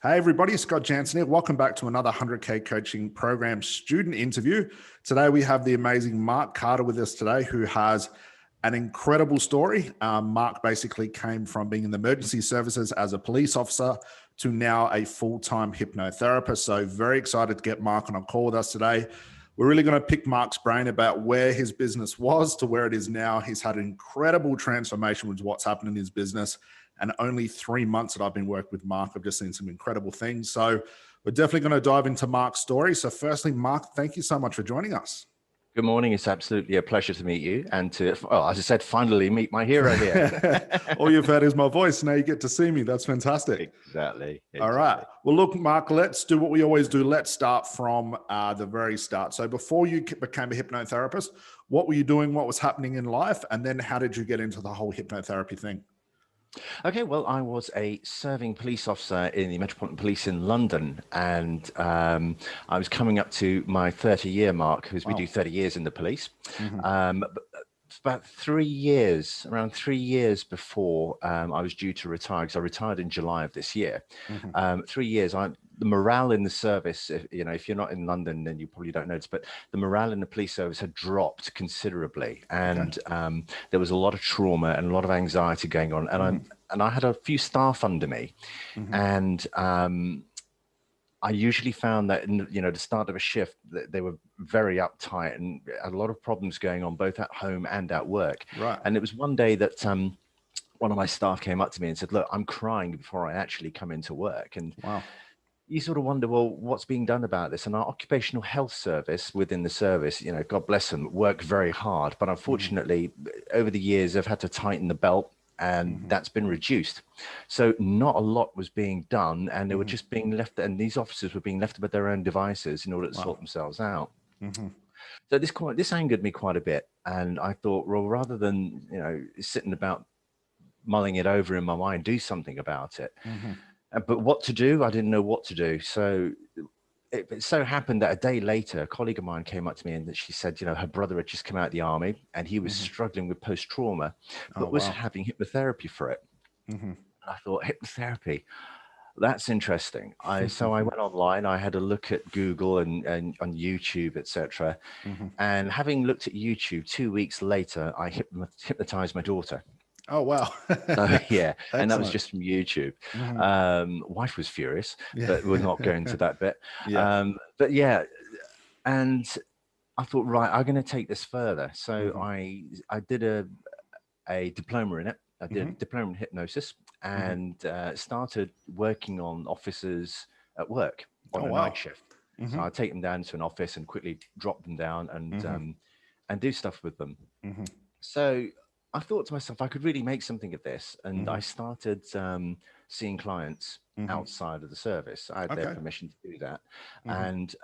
Hey everybody, Scott Jansen here. Welcome back to another 100K coaching program student interview. Today we have the amazing Mark Carter with us today, who has an incredible story. Mark basically came from being in the emergency services as a police officer to now a full-time hypnotherapist. So very excited to get Mark on a call with us today. We're really going to pick Mark's brain about where his business was to where it is now. He's had an incredible transformation with what's happened in his business. And only 3 months that I've been working with Mark, I've just seen some incredible things. So we're definitely going to dive into Mark's story. So firstly, Mark, thank you so much for joining us. Good morning. It's absolutely a pleasure to meet you and to, well, as I said, finally meet my hero here. All you've heard is my voice. Now you get to see me. That's fantastic. Exactly. All right. Well, look, Mark, let's do what we always do. Let's start from the very start. So before you became a hypnotherapist, what were you doing? What was happening in life? And then how did you get into the whole hypnotherapy thing? Okay, well, I was a serving police officer in the Metropolitan Police in London, and I was coming up to my 30-year mark, because we do 30 years in the police. About 3 years, around 3 years before I was due to retire, because I retired in July of this year. 3 years, the morale in the service, if you're not in London, then you probably don't notice, but the morale in the police service had dropped considerably, and there was a lot of trauma and a lot of anxiety going on, and I had a few staff under me, and I usually found that in the start of a shift, they were very uptight and had a lot of problems going on both at home and at work. Right. And it was one day that one of my staff came up to me and said, "Look, I'm crying before I actually come into work." And you sort of wonder, well, what's being done about this? And our occupational health service within the service, God bless them, work very hard. But unfortunately, over the years, they've had to tighten the belt, and that's been reduced. So not a lot was being done, and they were just being left, and these officers were being left with their own devices in order to sort themselves out. So this angered me quite a bit, and I thought, well, rather than sitting about mulling it over in my mind, do something about it. But what to do? I didn't know what to do. So it so happened that a day later, a colleague of mine came up to me and she said, her brother had just come out of the army and he was struggling with post-trauma, but was having hypnotherapy for it. And I thought, hypnotherapy, that's interesting. So I went online, I had a look at Google and on YouTube, etc. And having looked at YouTube, 2 weeks later, I hypnotized my daughter. Oh, wow. Yeah. And that was just from YouTube. Wife was furious, but we're not going to that bit. But yeah, and I thought, right, I'm going to take this further. So I did a diploma in it. I did a diploma in hypnosis and started working on officers at work on a night shift. So I'd take them down to an office and quickly drop them down and do stuff with them. So I thought to myself, I could really make something of this. And I started seeing clients outside of the service. I had their permission to do that. And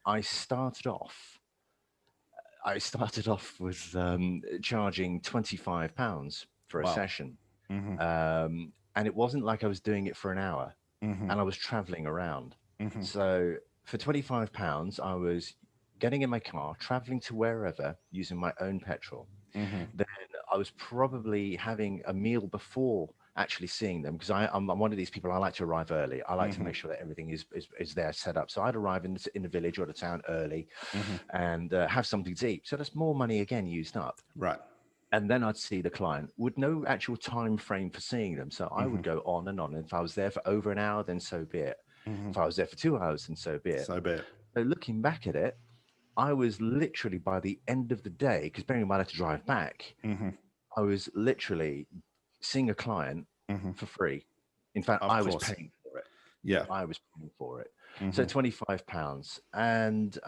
I started off with charging £25 for a session. And it wasn't like I was doing it for an hour and I was traveling around. So for £25, I was getting in my car, traveling to wherever using my own petrol. Then I was probably having a meal before actually seeing them, because I'm one of these people, I like to arrive early. I like to make sure that everything is there set up. So I'd arrive in the village or the town early and have something to eat. So that's more money again used up. Right. And then I'd see the client with no actual time frame for seeing them. So I would go on and on. And if I was there for over an hour, then so be it. If I was there for 2 hours, then so be it. So be it. So looking back at it, I was literally, by the end of the day, because bearing in mind I had to drive back, I was literally seeing a client for free. In fact, I was paying for it. Yeah. I was paying for it. So £25. And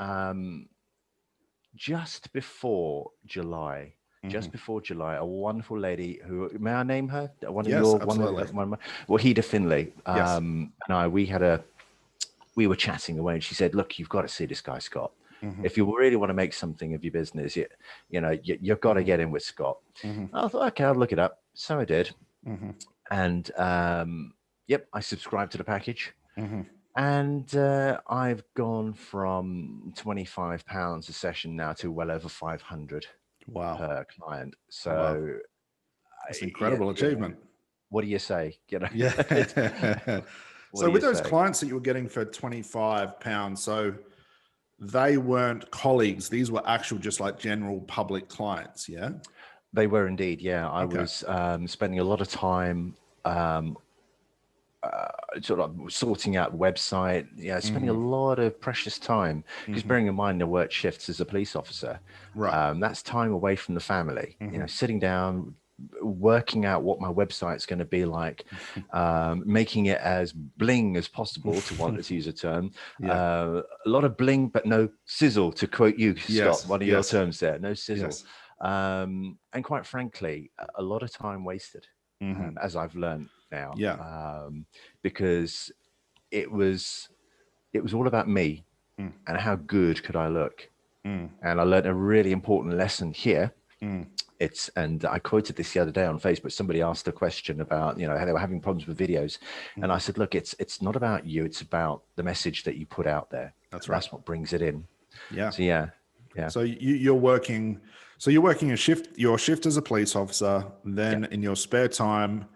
just before July, a wonderful lady who, may I name her? Wahida Finley. And we were chatting away, and she said, "Look, you've got to see this guy, Scott. If you really want to make something of your business, you've got to get in with Scott." I thought, okay, I'll look it up. So I did. And I subscribed to the package. And I've gone from £25 a session now to well over 500 per client. So it's an incredible achievement. What do you say? Yeah. What So do with you those say? clients that you were getting for £25, so they weren't colleagues. These were actual, just like general public clients. Yeah. They were indeed. Yeah. I Okay. was spending a lot of time sort of sorting out the website, spending a lot of precious time, because bearing in mind I worked shifts as a police officer. Right. That's time away from the family, sitting down, working out what my website's going to be like, making it as bling as possible, to use a term. Yeah. A lot of bling, but no sizzle, to quote you, Scott, Yes. one of your terms there, no sizzle. Yes. And quite frankly, a lot of time wasted, as I've learned now, Yeah. because it was all about me and how good could I look. And I learned a really important lesson here. And I quoted this the other day on Facebook. Somebody asked a question about, how they were having problems with videos. And I said, look, it's not about you. It's about the message that you put out there. That's right. That's what brings it in. Yeah. So, yeah. So you're working your shift as a police officer, then in your spare time,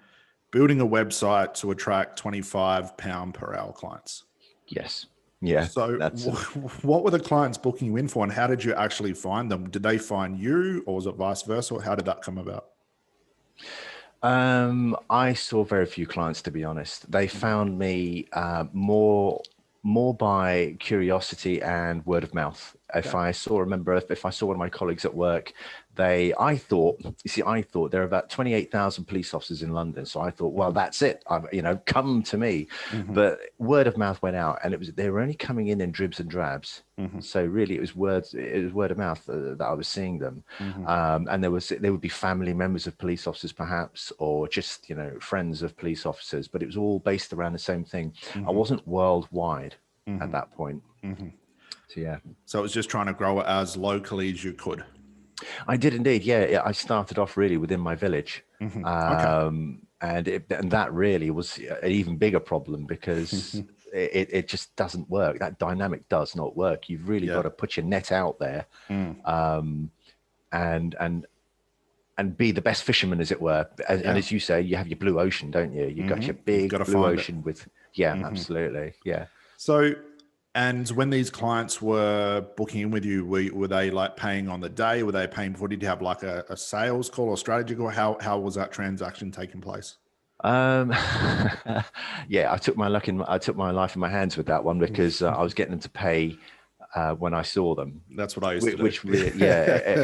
building a website to attract £25 per hour clients. Yes. Yeah. So what were the clients booking you in for, and how did you actually find them? Did they find you, or was it vice versa? Or how did that come about? I saw very few clients, to be honest. They found me more by curiosity and word of mouth. If I saw one of my colleagues at work, I thought there are about 28,000 police officers in London. So I thought, well, that's it. Come to me. But word of mouth went out, and they were only coming in dribs and drabs. So really, it was word of mouth that I was seeing them. And there would be family members of police officers, perhaps, or just friends of police officers. But it was all based around the same thing. I wasn't worldwide at that point. So yeah. So it was just trying to grow it as locally as you could. I did indeed. Yeah. I started off really within my village. And that really was an even bigger problem, because it just doesn't work. That dynamic does not work. You've really got to put your net out there, and be the best fisherman, as it were. And as you say, you have your blue ocean, don't you? You've got your big blue ocean with, absolutely. Yeah. So, and when these clients were booking in with you, were they like paying on the day? Were they paying before? Did you have like a sales call or strategy call? How was that transaction taking place? I took my life in my hands with that one, because I was getting them to pay when I saw them. That's what I used to do.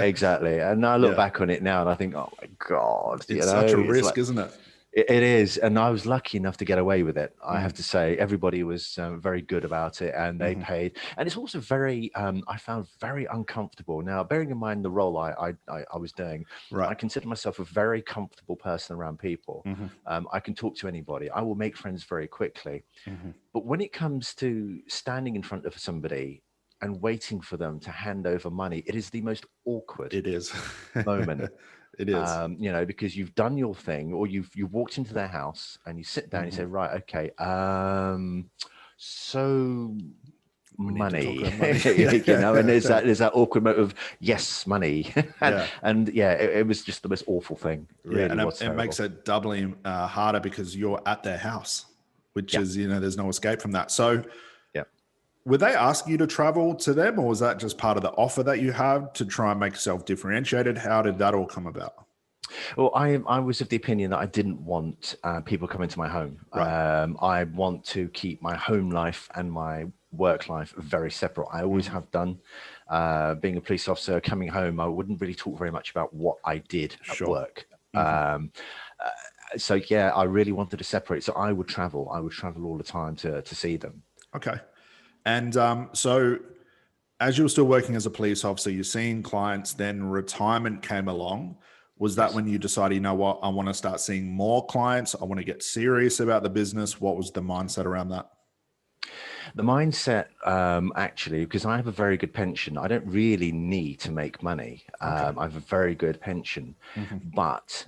Exactly. And I look back on it now and I think, oh my God, it's such a risk, isn't it? It is. And I was lucky enough to get away with it. I have to say, everybody was very good about it, and they paid. And it's also very, I found very uncomfortable. Now, bearing in mind the role I was doing, I consider myself a very comfortable person around people. I can talk to anybody. I will make friends very quickly. But when it comes to standing in front of somebody and waiting for them to hand over money, it is the most awkward moment. It is, because you've done your thing, or you've walked into their house and you sit down and you say, right, okay, so money, and there's that awkward moment of yes, money. It was just the most awful thing. Really, and it makes it doubly harder, because you're at their house, which is, there's no escape from that. So were they asking you to travel to them, or was that just part of the offer that you had to try and make yourself differentiated? How did that all come about? Well, I was of the opinion that I didn't want people coming to my home. I want to keep my home life and my work life very separate. I always have done. Being a police officer, coming home, I wouldn't really talk very much about what I did at work. I really wanted to separate. So I would travel all the time to see them. Okay. And so as you were still working as a police officer, you're seeing clients, then retirement came along. Was that when you decided, you know what, I want to start seeing more clients, I want to get serious about the business? What was the mindset around that? The mindset, actually, because I have a very good pension, I don't really need to make money. I have a very good pension, but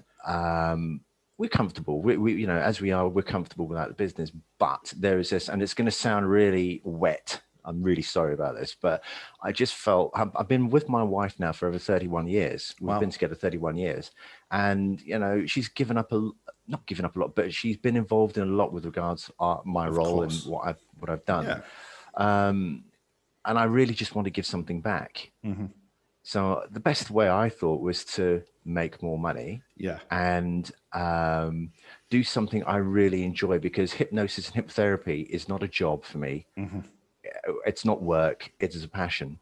we're comfortable. We as we are, we're comfortable without the business. But there is this, and it's going to sound really wet. I'm really sorry about this, but I just felt I've been with my wife now for over 31 years. We've been together 31 years, and she's given up not given up a lot, but she's been involved in a lot with regards to my role and what I've done. Yeah. And I really just want to give something back. So the best way I thought was to make more money, and do something I really enjoy, because hypnosis and hypnotherapy is not a job for me. It's not work. It is a passion.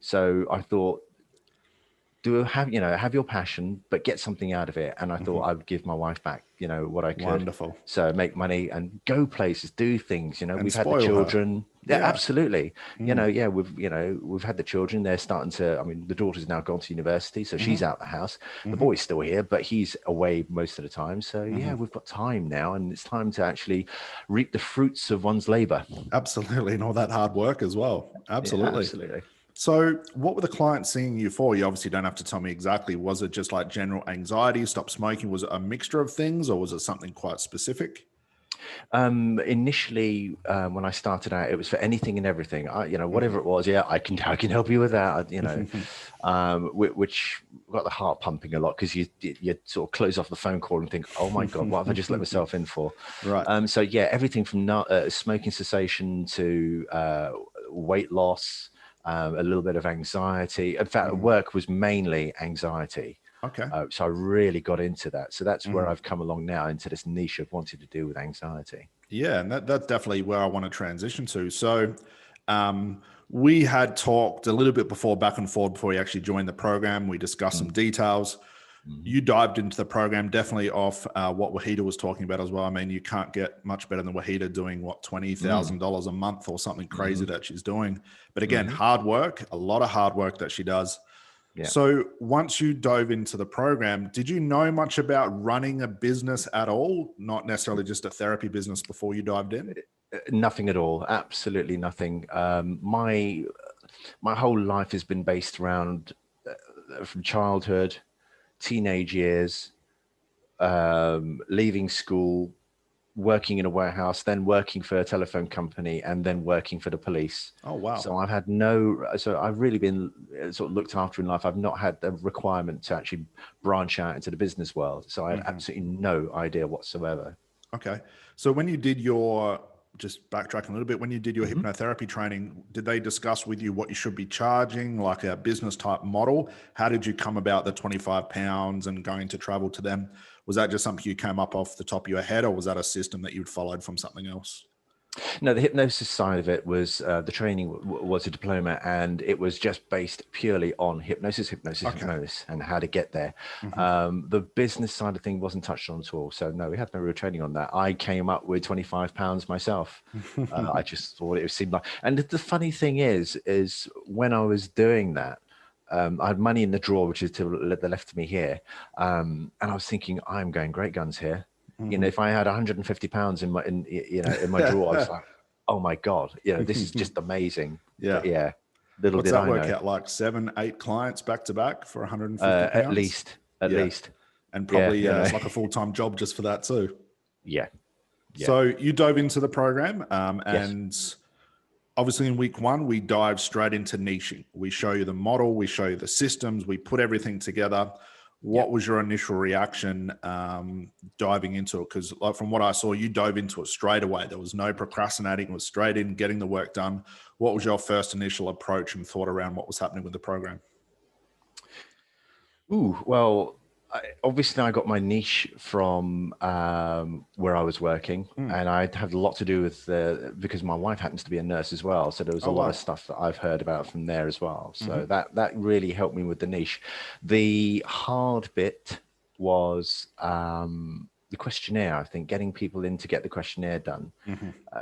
So I thought, have your passion, but get something out of it. And I thought I would give my wife back, what I could. Wonderful. So make money and go places, do things, and we've had the children. Yeah, absolutely. We've had the children. They're starting to, the daughter's now gone to university, so she's out the house. The boy's still here, but he's away most of the time. So yeah, we've got time now, and it's time to actually reap the fruits of one's labor. Absolutely. And all that hard work as well. Absolutely. Yeah, absolutely. So what were the clients seeing you for? You obviously don't have to tell me exactly. Was it just like general anxiety, stop smoking? Was it a mixture of things, or was it something quite specific? Initially, when I started out, it was for anything and everything. Whatever it was, I can help you with that. Which got the heart pumping a lot, because you sort of close off the phone call and think, oh my God, what have I just let myself in for? Right. So yeah, everything from smoking cessation to weight loss. A little bit of anxiety. In fact, work was mainly anxiety. Okay. So I really got into that. So that's where I've come along now, into this niche of wanting to do with anxiety. Yeah, and that's definitely where I want to transition to. So we had talked a little bit before, back and forth, before you actually joined the program. We discussed some details. You dived into the program definitely off what Wahida was talking about as well. I mean, you can't get much better than Wahida doing $20,000 a month or something crazy that she's doing. But again, hard work, a lot of hard work that she does. Yeah. So once you dove into the program, did you know much about running a business at all? Not necessarily just a therapy business before you dived in? Nothing at all. Absolutely nothing. My whole life has been based around from childhood, teenage years, leaving school, working in a warehouse, then working for a telephone company, and then working for the police. Oh, wow. So I've really been sort of looked after in life. I've not had the requirement to actually branch out into the business world. So I had absolutely no idea whatsoever. Okay. So when you did just backtracking a little bit, when you did your hypnotherapy training, did they discuss with you what you should be charging, like a business type model? How did you come about the 25 pounds and going to travel to them? Was that just something you came up off the top of your head, or was that a system that you'd followed from something else? No, the hypnosis side of it was the training was a diploma, and it was just based purely on hypnosis, and how to get there. The business side of thing wasn't touched on at all. So no, we had no real training on that. I came up with 25 pounds myself. I just thought it seemed like, and the funny thing is when I was doing that, I had money in the drawer, which is to the left of me here. And I was thinking, I'm going great guns here. If I had 150 pounds in my drawer, I was like, oh my God, this is just amazing. Yeah. But yeah. What's that work out like? 7-8 clients back to back for 150 pounds? At least. And probably it's like a full-time job just for that too. Yeah. So you dove into the program and obviously in week 1, we dive straight into niching. We show you the model, we show you the systems, we put everything together. What was your initial reaction diving into it? Because like from what I saw, you dove into it straight away. There was no procrastinating. It was straight in, getting the work done. What was your first initial approach and thought around what was happening with the program? Well, obviously I got my niche from where I was working, and I had a lot to do with because my wife happens to be a nurse as well, so there was a lot of stuff that I've heard about from there as well. So that really helped me with the niche. The hard bit was the questionnaire. I think getting people in to get the questionnaire done,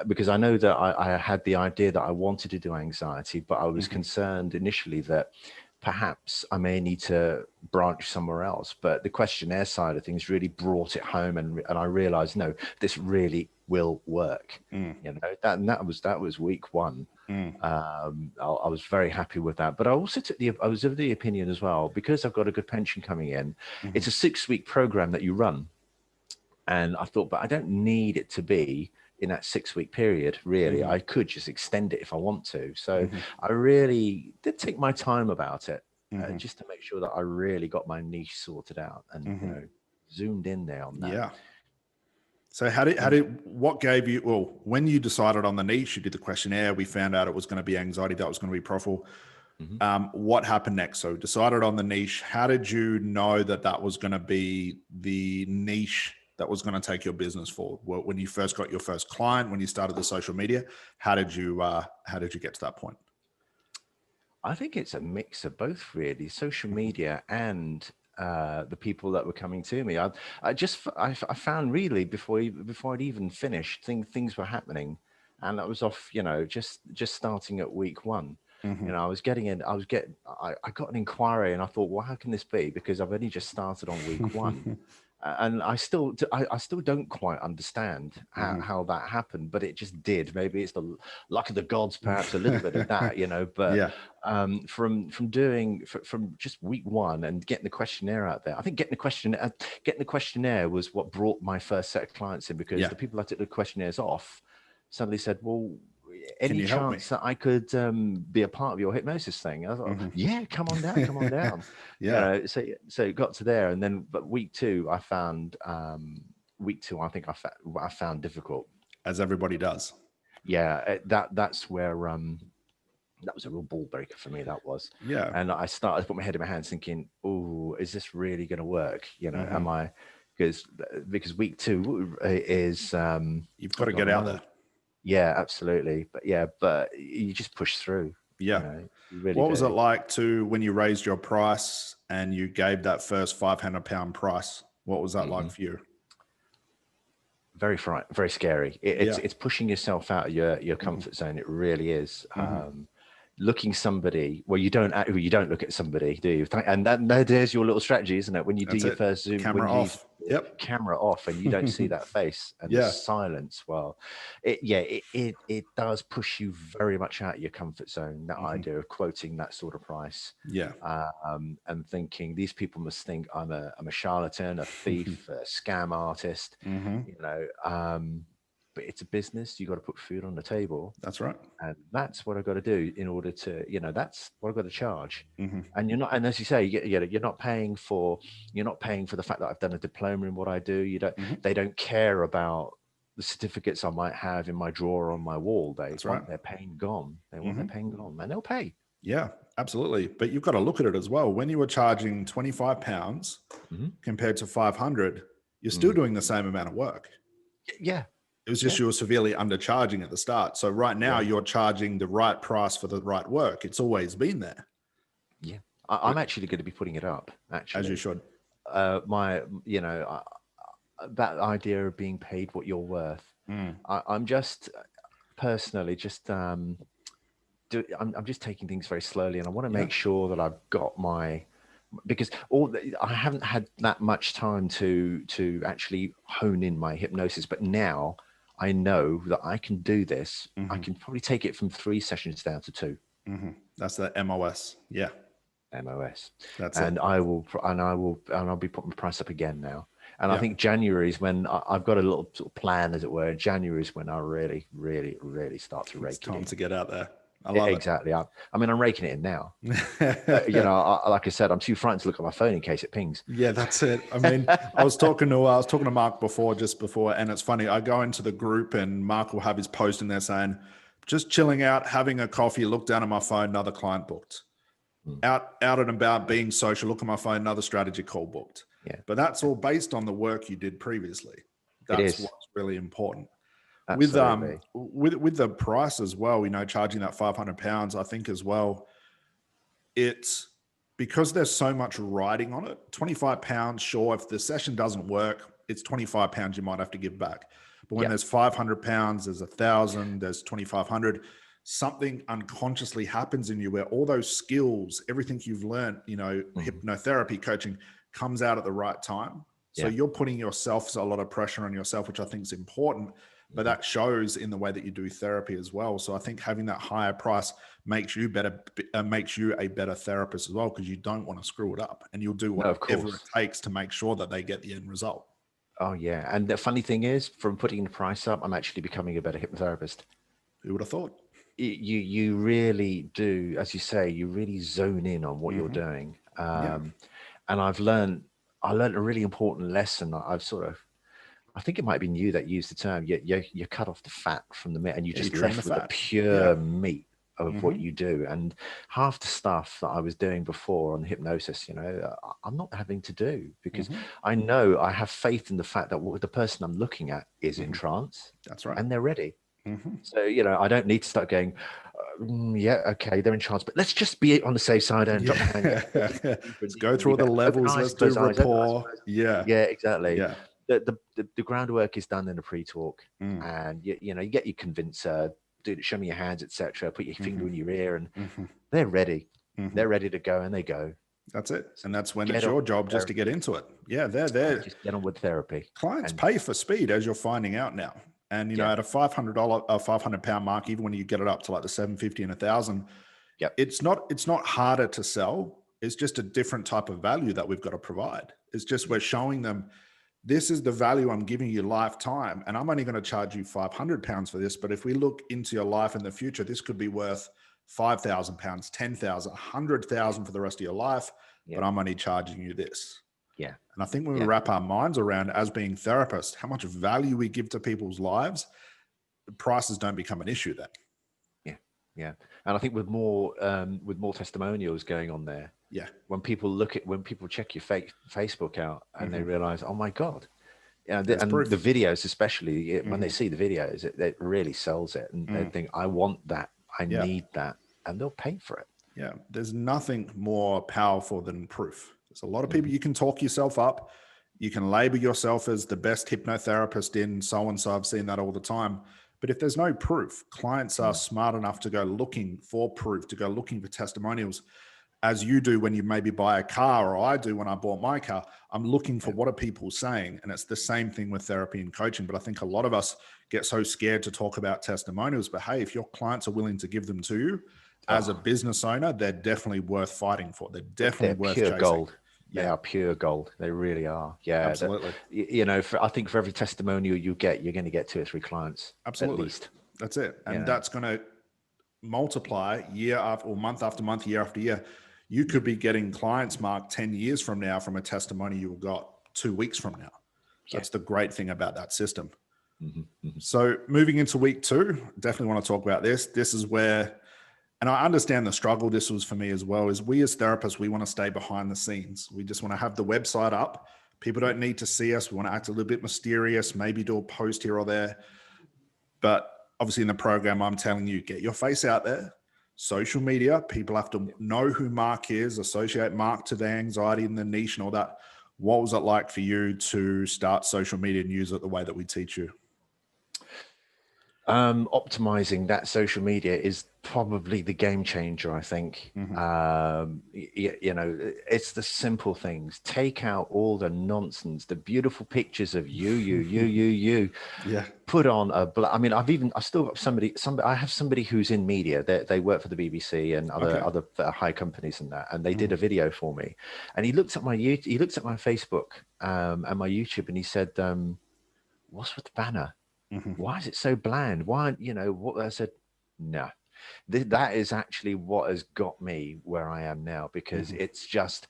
because I know that I had the idea that I wanted to do anxiety, but I was concerned initially that perhaps I may need to branch somewhere else. But the questionnaire side of things really brought it home, and I realized, no, this really will work. That was week 1. I was very happy with that. But I also I was of the opinion as well, because I've got a good pension coming in, it's a 6-week program that you run. And I thought, but I don't need it to be in that 6-week period, really. I could just extend it if I want to. So I really did take my time about it, just to make sure that I really got my niche sorted out and zoomed in there on that. Yeah. So what gave you, well, when you decided on the niche, you did the questionnaire, we found out it was going to be anxiety, that was going to be profitable. What happened next? So decided on the niche. How did you know that that was going to be the niche that was going to take your business forward? Well, when you first got your first client, when you started the social media, how did you get to that point? I think it's a mix of both, really, social media and the people that were coming to me. I found really before I'd even finished, things were happening, and that was off, just starting at week one. I got an inquiry, and I thought, well, how can this be? Because I've only just started on week one. And I still don't quite understand how that happened, but it just did. Maybe it's the luck of the gods, perhaps a little bit of that, But from just week one and getting the questionnaire out there, I think getting the questionnaire was what brought my first set of clients in, because the people I took the questionnaires off suddenly said, well, any chance that I could be a part of your hypnosis thing? I thought, yeah, come on down. So it got to there, and then but week two I think I found difficult, as everybody does. That's where that was a real ball breaker for me. That was and I started to put my head in my hands, thinking, oh, is this really going to work? Am I? Because week two is you've got to get out there. Yeah, absolutely. But you just push through. Yeah. You really what was it like when you raised your price and you gave that first £500 price? What was that like for you? Very very scary. It's pushing yourself out of your comfort zone. It really is. Looking somebody, well, you don't look at somebody, do you? And there's your little strategy, isn't it? When you do your first Zoom, camera off. Camera off, and you don't see that face and the silence. Well, it does push you very much out of your comfort zone. That idea of quoting that sort of price, and thinking these people must think I'm a charlatan, a thief, a scam artist, but it's a business. You got to put food on the table. That's right. And that's what I've got to do in order to, that's what I've got to charge. And you're not, and as you say, you're not paying for the fact that I've done a diploma in what I do. They don't care about the certificates I might have in my drawer on my wall. They want their pain gone. They want their pain gone, and they'll pay. Yeah, absolutely. But you've got to look at it as well. When you were charging £25 compared to 500, you're still doing the same amount of work. Yeah. It was just you were severely undercharging at the start. So right now you're charging the right price for the right work. It's always been there. Yeah. I'm actually going to be putting it up, actually. As you should. That idea of being paid what you're worth. I'm just personally I'm just taking things very slowly, and I want to make sure that I've got because I haven't had that much time to actually hone in my hypnosis, but now I know that I can do this. I can probably take it from 3 sessions down to 2. That's the MOS. Yeah. MOS. That's and it. I'll be putting the price up again now. And I think January is when I've got a little sort of plan, as it were. January is when I really, really, really start to rake it in. It's time to get out there. I love exactly. I mean, I'm raking it in now. Like I said, I'm too frightened to look at my phone in case it pings. Yeah, that's it. I mean, I was talking to Mark just before, and it's funny. I go into the group, and Mark will have his post in there saying, "Just chilling out, having a coffee. Look down at my phone. Another client booked. Out and about, being social. Look at my phone. Another strategy call booked." Yeah. But that's all based on the work you did previously. That's what's really important. Absolutely. With the price as well, charging that £500, I think as well, it's because there's so much riding on it. £25, sure, if the session doesn't work, it's £25 you might have to give back. But when there's £500, there's 1,000, there's 2,500, something unconsciously happens in you where all those skills, everything you've learned, hypnotherapy, coaching, comes out at the right time. So you're putting a lot of pressure on yourself, which I think is important. But that shows in the way that you do therapy as well. So I think having that higher price makes you a better therapist as well, because you don't want to screw it up, and you'll do whatever it takes to make sure that they get the end result. Oh yeah. And the funny thing is, from putting the price up, I'm actually becoming a better hypnotherapist. Who would have thought? You really do, as you say, you really zone in on what you're doing. And I learned a really important lesson. I think it might be you that used the term, you cut off the fat from the meat and you just trim left the with the fat. pure meat of what you do. And half the stuff that I was doing before on hypnosis, I'm not having to do, because I know, I have faith in the fact that the person I'm looking at is in trance. That's right. And they're ready. So, I don't need to start going, yeah, okay, they're in trance, but let's just be on the safe side and drop my hand. Let's go through all the levels. Let's do rapport. Yeah, exactly. Yeah. The groundwork is done in the pre-talk, and you get your convincer, show me your hands, etc. Put your finger in your ear, and they're ready. They're ready to go, and they go. That's it. And that's when it's your job just to get into it. Yeah, they're there. Just get on with therapy. Clients pay for speed, as you're finding out now. And at a £500 mark, even when you get it up to like the $750 and $1,000, it's not harder to sell. It's just a different type of value that we've got to provide. It's just we're showing them, this is the value I'm giving you lifetime, and I'm only going to charge you £500 for this. But if we look into your life in the future, this could be worth £5,000, $10,000, $100,000 for the rest of your life. But I'm only charging you this. Yeah. And I think when we wrap our minds around, as being therapists, how much value we give to people's lives, prices don't become an issue then. Yeah. And I think with more testimonials going on there. Yeah. When people check your Facebook out and they realize, oh my God. And the videos, especially when they see the videos, it really sells it. And they think, I want that. I need that. And they'll pay for it. Yeah. There's nothing more powerful than proof. There's a lot of people, you can talk yourself up. You can label yourself as the best hypnotherapist in so-and-so. I've seen that all the time. But if there's no proof, clients are smart enough to go looking for proof, to go looking for testimonials, as you do when you maybe buy a car, or I do when I bought my car. I'm looking for what are people saying. And it's the same thing with therapy and coaching. But I think a lot of us get so scared to talk about testimonials. But hey, if your clients are willing to give them to you, as a business owner, they're definitely worth fighting for. They're definitely worth pure chasing. Gold. They are pure gold. They really are. Yeah, absolutely. I think for every testimonial you get, you're going to get 2 or 3 clients. Absolutely. At least. That's it. And that's going to multiply year after, or month after month, year after year. You could be getting clients, Mark, 10 years from now from a testimony you got 2 weeks from now. That's the great thing about that system. So moving into week 2, definitely want to talk about this. This is where, and I understand the struggle this was for me as well, is we as therapists, we want to stay behind the scenes. We just want to have the website up. People don't need to see us. We want to act a little bit mysterious, maybe do a post here or there. But obviously in the program, I'm telling you, get your face out there. Social media, people have to know who Mark is, associate Mark to the anxiety and the niche and all that. What was it like for you to start social media and use it the way that we teach you? Optimizing that social media is probably the game changer, I think. It's the simple things. Take out all the nonsense, the beautiful pictures of you. Yeah. Put on I've still got somebody, I have somebody who's in media. They work for the BBC and other high companies and that. And they did a video for me. And he looked at my Facebook and my YouTube, and he said, what's with the banner? Why is it so bland? Why, what I said, no, that is actually what has got me where I am now, because it's just,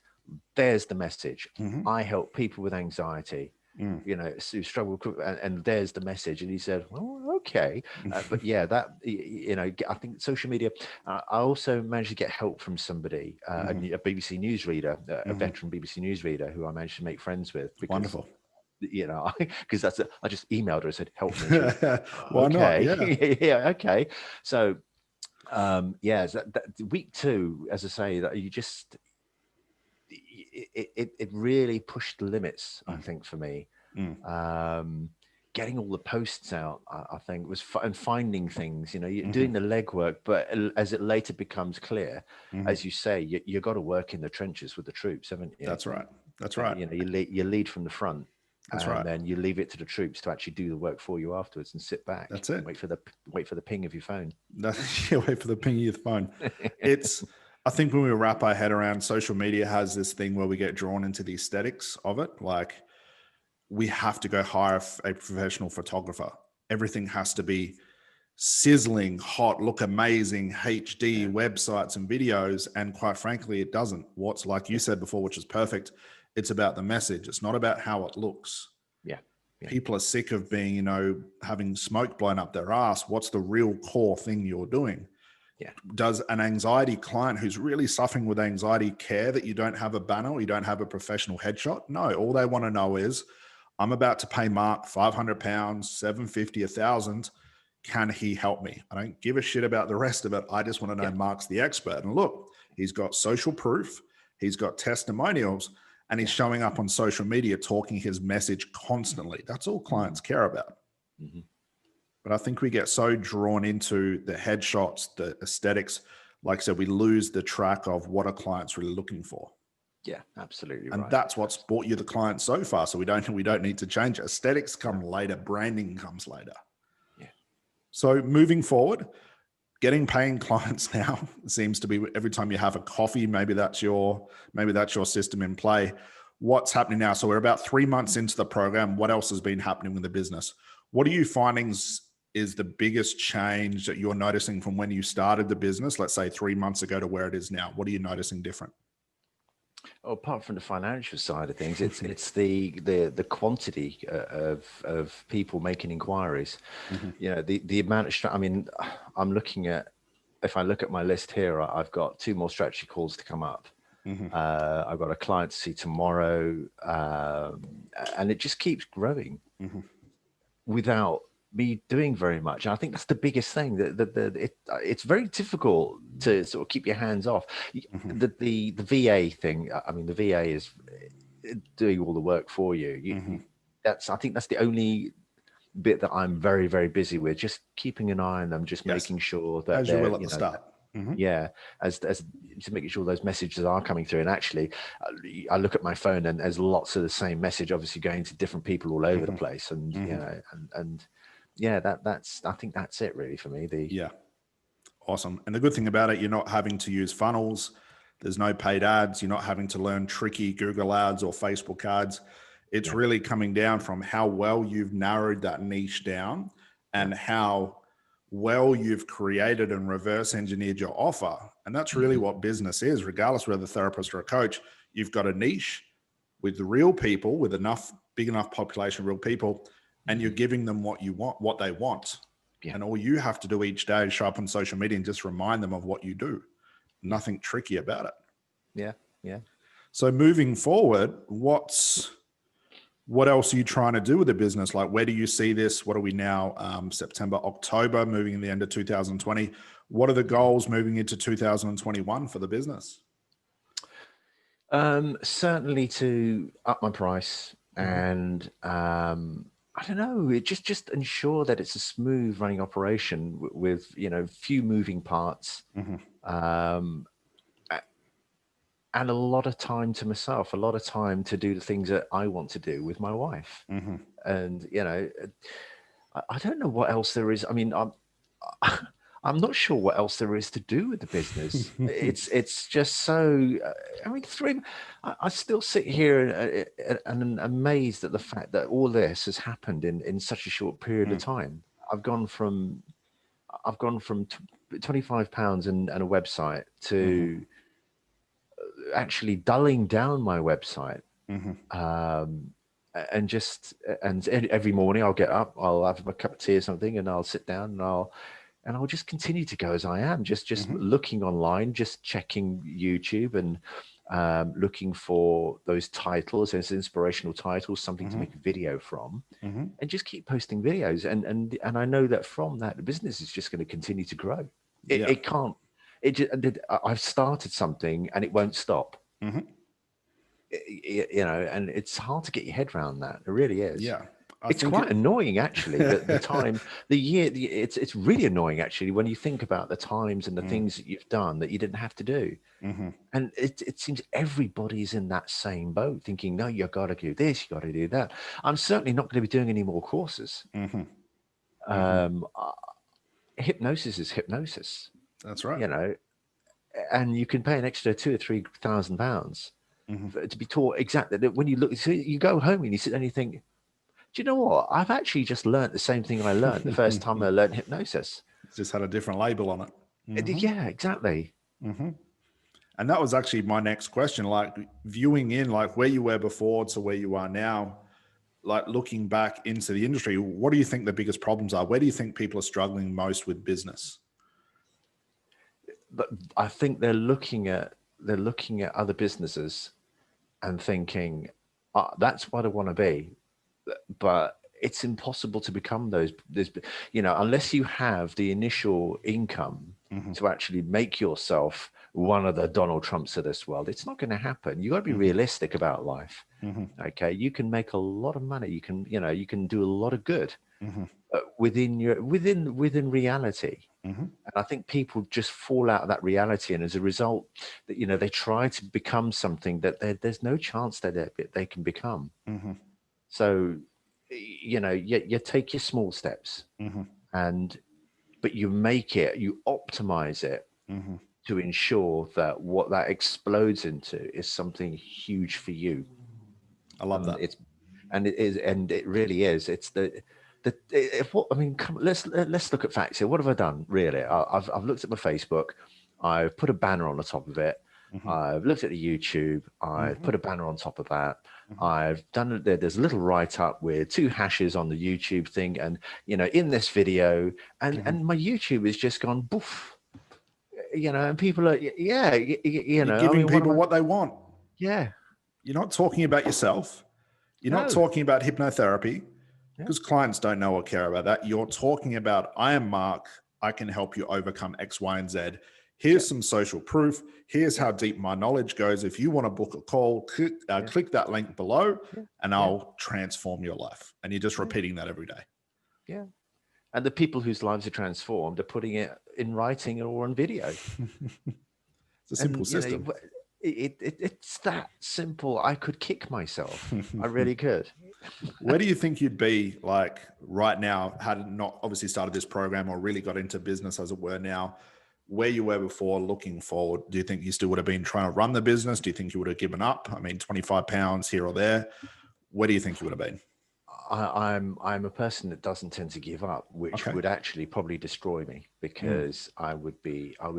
there's the message. I help people with anxiety, who struggle, and there's the message. And he said, well, okay. But yeah, that, I think social media, I also managed to get help from somebody, a BBC newsreader, a veteran BBC newsreader who I managed to make friends with. Wonderful. Because I just emailed her and said, help me. Why not? Yeah. Okay. So, week 2, as I say, that you just, it really pushed the limits, I think, for me. Getting all the posts out, I think, was and finding things, you're doing the legwork, but as it later becomes clear, as you say, you got to work in the trenches with the troops, haven't you? That's right. You lead from the front. That's right. And then you leave it to the troops to actually do the work for you afterwards, and sit back. That's it. Wait for the ping of your phone. Wait for the ping of your phone. I think when we wrap our head around, social media has this thing where we get drawn into the aesthetics of it. Like, we have to go hire a professional photographer. Everything has to be sizzling, hot, look amazing, HD websites and videos. And quite frankly, it doesn't. Like you said before, which is perfect. It's about the message. It's not about how it looks. Yeah. People are sick of being, you know, having smoke blown up their ass. What's the real core thing you're doing? Yeah. Does an anxiety client who's really suffering with anxiety care that you don't have a banner or you don't have a professional headshot? No, all they want to know is, I'm about to pay Mark £500, $750, $1,000. Can he help me? I don't give a shit about the rest of it. I just want to know Mark's the expert. And look, he's got social proof. He's got testimonials, and he's showing up on social media talking his message constantly. That's all clients care about. But I think we get so drawn into the headshots, the aesthetics. Like I said, we lose the track of what a client's really looking for. Yeah, absolutely. And that's what's brought you the client so far. So we don't need to change it. Aesthetics come later. Branding comes later. Yeah. So moving forward, getting paying clients now seems to be every time you have a coffee, maybe that's your system in play. What's happening now? So we're about 3 months into the program. What else has been happening with the business? What are you finding is the biggest change that you're noticing from when you started the business, let's say 3 months ago, to where it is now? What are you noticing different? Oh, apart from the financial side of things, it's the quantity of people making inquiries. You know, the amount of, I mean, I'm looking at, if I look at my list here, I've got 2 more strategy calls to come up. I've got a client to see tomorrow, and it just keeps growing without me doing very much. And I think that's the biggest thing. It's very difficult to sort of keep your hands off. The VA thing. I mean, the VA is doing all the work for you. I think that's the only bit that I'm very, very busy with. Just keeping an eye on them, just making sure that as you will at the start. As to making sure those messages are coming through. And actually, I look at my phone, and there's lots of the same message, obviously going to different people all over the place. And you know, and yeah, that's I think that's it really for me. Awesome. And the good thing about it, you're not having to use funnels. There's no paid ads. You're not having to learn tricky Google ads or Facebook ads. It's really coming down from how well you've narrowed that niche down and how well you've created and reverse engineered your offer. And that's really what business is, regardless of whether a therapist or a coach. You've got a niche with the real people, with big enough population of real people, and you're giving them what you want, what they want. And all you have to do each day is show up on social media and just remind them of what you do. Nothing tricky about it. Yeah. So moving forward, what else are you trying to do with the business? Like, where do you see this? What are we now? September, October, moving in the end of 2020. What are the goals moving into 2021 for the business? Certainly to up my price and I don't know, it just ensure that it's a smooth running operation with, you know, few moving parts, and a lot of time to myself, a lot of time to do the things that I want to do with my wife. And, you know, I don't know what else there is. I mean, I'm not sure what else there is to do with the business. It's just so, I mean, I still sit here and amazed at the fact that all this has happened in such a short period of time. I've gone from £25 and a website to actually dulling down my website. And every morning I'll get up, I'll have a cup of tea or something, and I'll sit down and I'll just continue to go as I am, just looking online, just checking YouTube and looking for those titles, those inspirational titles, something to make a video from, and just keep posting videos. And I know that from that, the business is just going to continue to grow. It can't. I've started something and it won't stop. You know, and it's hard to get your head around that. It really is. It's quite annoying, actually. The year, it's really annoying, actually, when you think about the times and the things that you've done that you didn't have to do. And it seems everybody's in that same boat, thinking, no, you've got to do this, you've got to do that. I'm certainly not going to be doing any more courses. Hypnosis is hypnosis. That's right. You know, and you can pay an extra £2,000 or £3,000 to be taught exactly that. When you look, so you go home and you sit there and you think, do you know what? I've actually just learned the same thing I learned the first time I learned hypnosis. It's just had a different label on it. Yeah, exactly. And that was actually my next question, like viewing in like where you were before to where you are now. like looking back into the industry, what do you think the biggest problems are? Where do you think people are struggling most with business? But I think they're looking at other businesses and thinking, that's what I want to be. But it's impossible to become those, unless you have the initial income to actually make yourself one of the Donald Trumps of this world. It's not going to happen. You got to be realistic about life. Okay. You can make a lot of money. You can do a lot of good within reality. And I think people just fall out of that reality. And as a result, that, they try to become something that there's no chance that they can become. So, you take your small steps but you optimize it to ensure that what that explodes into is something huge for you. I love that. It really is. It's let's look at facts here. What have I done really? I've looked at my Facebook. I've put a banner on the top of it. I've looked at the YouTube. I've put a banner on top of that. I've done it. There's a little write-up with 2 hashes on the YouTube thing, and in this video, and my YouTube has just gone boof. And people are You're giving people what they want. Yeah, you're not talking about yourself. You're not talking about hypnotherapy, because clients don't know or care about that. You're talking about, I am Mark. I can help you overcome X, Y, and Z. Here's some social proof. Here's how deep my knowledge goes. If you want to book a call, click that link below and I'll transform your life. And you're just repeating that every day. Yeah. And the people whose lives are transformed are putting it in writing or on video. It's a simple system. It's that simple. I could kick myself. I really could. Where do you think you'd be like right now, had it not obviously started this program or really got into business as it were now, where you were before, looking forward? Do you think you still would have been trying to run the business? Do you think you would have given up? I mean, 25 pounds here or there. Where do you think you would have been? I'm a person that doesn't tend to give up, which would actually probably destroy me, because I would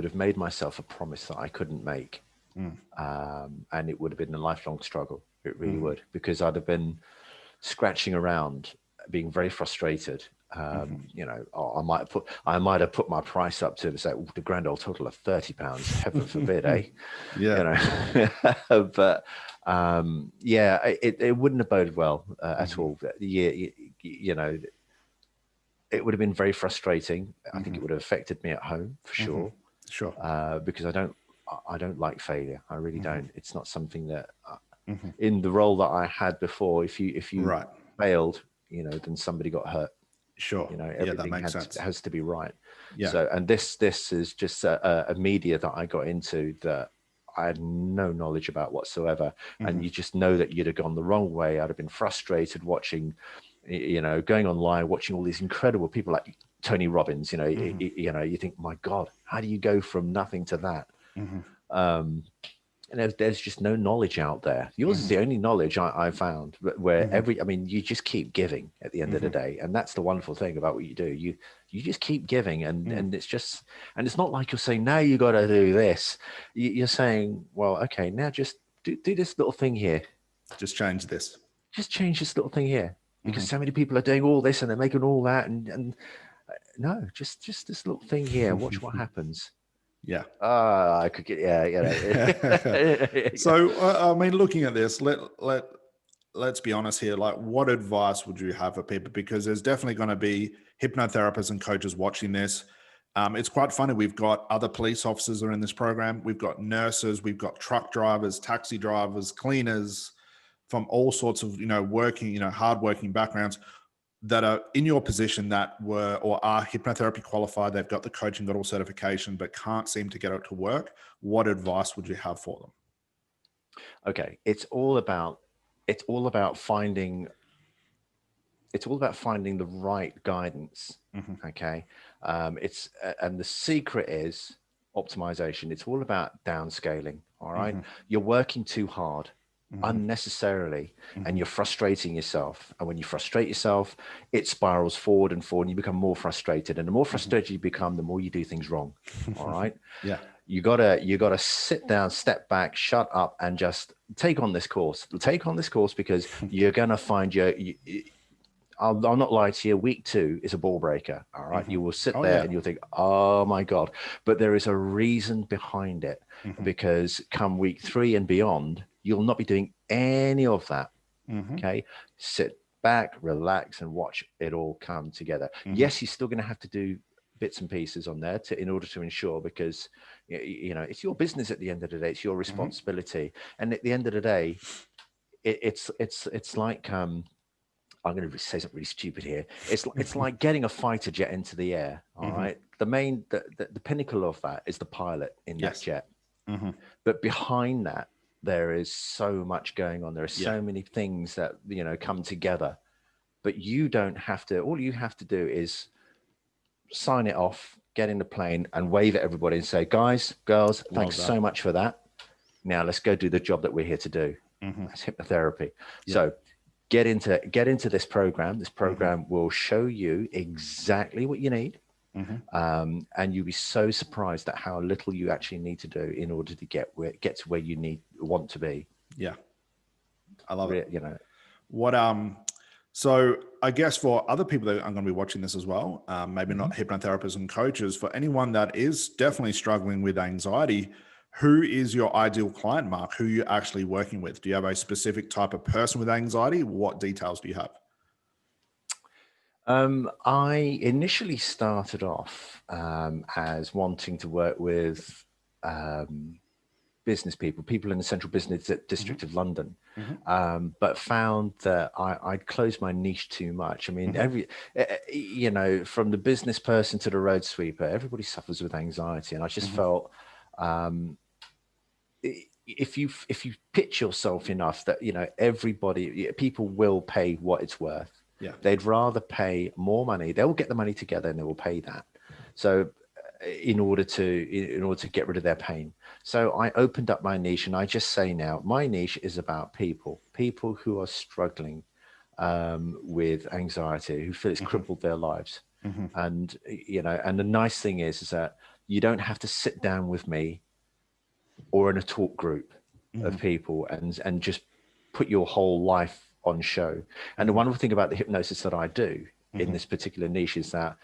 have made myself a promise that I couldn't make. And it would have been a lifelong struggle. It really would, because I'd have been scratching around, being very frustrated. I might have put my price up to say the grand old total of £30. Heaven forbid, eh? Yeah. But it wouldn't have boded well at all. It would have been very frustrating. I think it would have affected me at home for sure. Sure. Because I don't like failure. I really don't. It's not something that in the role that I had before, if you failed, then somebody got hurt. Sure. Everything that makes sense. has to be right. Yeah. So, and this is just a media that I got into that I had no knowledge about whatsoever. And you just know that you'd have gone the wrong way. I'd have been frustrated watching, going online, watching all these incredible people like Tony Robbins, you think, my God, how do you go from nothing to that? And there's just no knowledge out there. Yours is the only knowledge I found, where you just keep giving at the end of the day. And that's the wonderful thing about what you do. You just keep giving, and it's just, and it's not like you're saying, now you got to do this. You're saying, well, okay, now just do this little thing here. Just change this. Just change this little thing here, because so many people are doing all this and they're making all that. And no, just this little thing here. Watch what happens. Yeah. I could get, So, I mean, looking at this, let's be honest here. Like, what advice would you have for people? Because there's definitely going to be hypnotherapists and coaches watching this. It's quite funny. We've got other police officers are in this program. We've got nurses, we've got truck drivers, taxi drivers, cleaners from all sorts of, working, hardworking backgrounds that are in your position that were or are hypnotherapy qualified. They've got the coaching, got all certification, but can't seem to get it to work. What advice would you have for them? Okay. It's all about finding the right guidance. Okay. And the secret is optimization. It's all about downscaling. All right. You're working too hard. unnecessarily, and you're frustrating yourself. And when you frustrate yourself, it spirals forward and forward, and you become more frustrated. And the more frustrated you become, the more you do things wrong. All right. Yeah. You gotta sit down, step back, shut up, and just take on this course. Take on this course, because you're gonna find I'll not lie to you, week 2 is a ball breaker. All right. You will sit there and you'll think, oh my God. But there is a reason behind it, because come week 3 and beyond, you'll not be doing any of that. Okay. Sit back, relax, and watch it all come together. Yes, you're still going to have to do bits and pieces on there in order to ensure, because you know, it's your business at the end of the day. It's your responsibility. And at the end of the day, it's like, I'm going to say something really stupid here. It's like getting a fighter jet into the air. All right. The pinnacle of that is the pilot in that jet. But behind that, there is so much going on. There are so many things that, you know, come together, but you don't have to. All you have to do is sign it off, get in the plane, and wave at everybody and say, guys, girls, thanks so much for that. Now let's go do the job that we're here to do. That's hypnotherapy. So get into this program. This program will show you exactly what you need. And you'll be so surprised at how little you actually need to do in order to get to where you want to be. Yeah. I love it. You know, what, so I guess for other people that are going to be watching this as well, maybe not hypnotherapists and coaches, for anyone that is definitely struggling with anxiety, who is your ideal client, Mark? Who are you actually working with? Do you have a specific type of person with anxiety? What details do you have? I initially started off as wanting to work with business people in the central business district of London, but found that I'd closed my niche too much. I mean, you know, from the business person to the road sweeper, everybody suffers with anxiety. And I just felt, if you pitch yourself enough that, you know, people will pay what it's worth. Yeah. They'd rather pay more money. They'll get the money together and they will pay that. So in order to get rid of their pain. So I opened up my niche, and I just say now, my niche is about people who are struggling with anxiety, who feel it's crippled their lives. And, you know, and the nice thing is that you don't have to sit down with me or in a talk group of people and just put your whole life on show. And the wonderful thing about the hypnosis that I do in this particular niche is that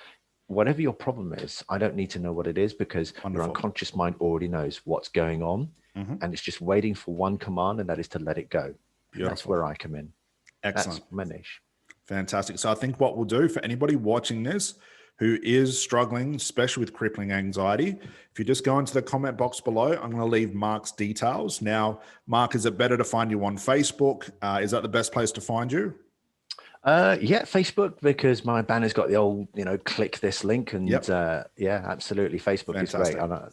whatever your problem is, I don't need to know what it is, because your unconscious mind already knows what's going on, and it's just waiting for one command, and that is to let it go. That's where I come in. Excellent. That's my niche. Fantastic. So I think what we'll do for anybody watching this who is struggling, especially with crippling anxiety, if you just go into the comment box below, I'm going to leave Mark's details. Now, Mark, is it better to find you on Facebook? Is that the best place to find you? Yeah, Facebook, because my banner's got the old, you know, click this link, and yeah, absolutely. Facebook Fantastic. is great.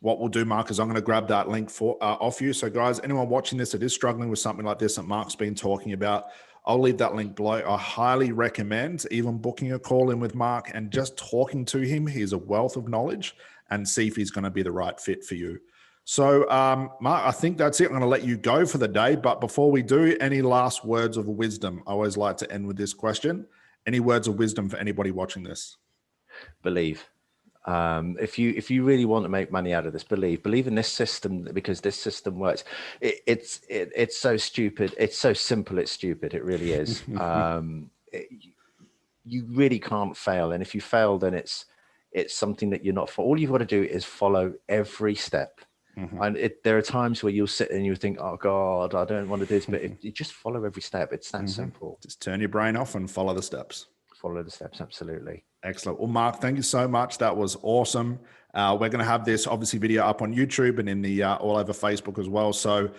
What we'll do, Mark, is I'm going to grab that link off you. So guys, anyone watching this that is struggling with something like this that Mark's been talking about, I'll leave that link below. I highly recommend even booking a call in with Mark and just talking to him. He's a wealth of knowledge, and see if he's going to be the right fit for you. So, Mark, I think that's it. I'm going to let you go for the day. But before we do, any last words of wisdom? I always like to end with this question. Any words of wisdom for anybody watching this? Believe. If you really want to make money out of this, believe in this system, because this system works. It's so stupid. It's so simple. It's stupid. It really is. You really can't fail. And if you fail, then it's something that you're not for. All you've got to do is follow every step. And there are times where you'll sit and you think, oh God, I don't want to do this, but if you just follow every step, it's that simple. Just turn your brain off and follow the steps. Follow the steps. Absolutely. Excellent. Well, Mark, thank you so much. That was awesome. We're going to have this obviously video up on YouTube and in the all over Facebook as well. So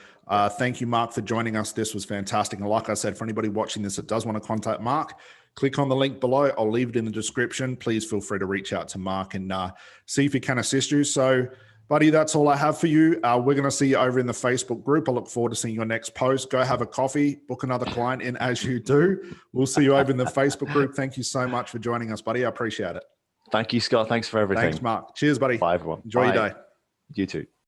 thank you, Mark, for joining us. This was fantastic. And like I said, for anybody watching this that does want to contact Mark, click on the link below. I'll leave it in the description. Please feel free to reach out to Mark and see if he can assist you. So, buddy, that's all I have for you. We're going to see you over in the Facebook group. I look forward to seeing your next post. Go have a coffee, book another client in as you do. We'll see you over in the Facebook group. Thank you so much for joining us, buddy. I appreciate it. Thank you, Scott. Thanks for everything. Thanks, Mark. Cheers, buddy. Bye, everyone. Enjoy your day. You too.